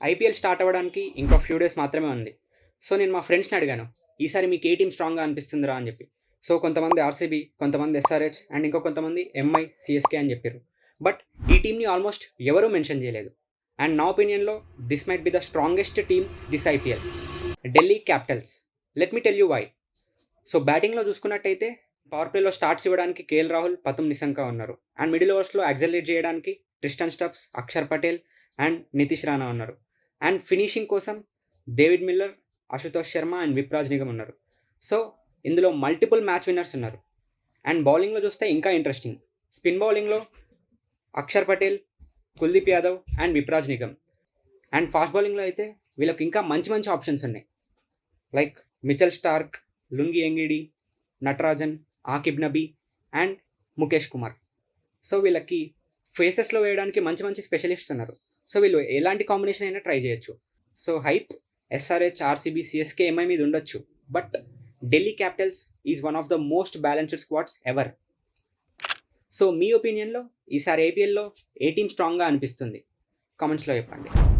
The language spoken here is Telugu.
ఐపీఎల్ స్టార్ట్ అవ్వడానికి ఇంకో ఫ్యూ డేస్ మాత్రమే ఉంది. సో నేను మా ఫ్రెండ్స్‌ని అడిగాను. ఈసారి మీకు ఏ టీమ్ స్ట్రాంగ్‌గా అనిపిస్తుందిరా అని చెప్పి. సో కొంతమంది ఆర్‌సీబీ, కొంతమంది ఎస్ఆర్‌హెచ్ అండ్ ఇంకో కొంతమంది ఎంఐ, సీఎస్‌కే అని చెప్పిర్రు. బట్ ఈ టీమ్‌ని ఆల్మోస్ట్ ఎవరు మెన్షన్ చేయలేదు. అండ్ నా ఒపీనియన్‌లో this might be the strongest team this IPL. Delhi Capitals. Let me tell you why. So బ్యాటింగ్‌లో చూసుకున్నట్టయితే పవర్ ప్లేలో స్టార్ట్స్ ఇవ్వడానికి కేఎల్ రాహుల్, పతుమ్ నిశంక ఉన్నారు. అండ్ మిడిల్ ఓవర్స్‌లో యాక్సలరేట్ చేయడానికి Tristan Stubbs, Axar Patel and Nitish Rana ఉన్నారు. అండ్ ఫినిషింగ్ కోసం David Miller, Ashutosh Sharma and Vipraj Nigam ఉన్నారు. సో ఇందులో మల్టిపుల్ మ్యాచ్ విన్నర్స్ ఉన్నారు. అండ్ బౌలింగ్లో చూస్తే ఇంకా ఇంట్రెస్టింగ్. స్పిన్ బౌలింగ్లో Axar Patel, Kuldeep Yadav and Vipraj Nigam. And fast బౌలింగ్లో అయితే వీళ్ళకి ఇంకా మంచి మంచి ఆప్షన్స్ ఉన్నాయి. Like Mitchell Starc, Lungi Ngidi, Natarajan, Aqib Nabi and Mukesh Kumar. So వీళ్ళకి ఫేసెస్లో వేయడానికి మంచి మంచి స్పెషలిస్ట్స్ ఉన్నారు. సో వీళ్ళు ఎలాంటి కాంబినేషన్ అయినా ట్రై చేయొచ్చు. So hype SRH, RCB, CSK, MI మీద ఉండొచ్చు. But Delhi Capitals is one of the most balanced squads ever. So మీ ఒపీనియన్లో ఈసారి ఐపీఎల్లో ఏ టీమ్ స్ట్రాంగ్గా అనిపిస్తుంది? కామెంట్స్లో చెప్పండి.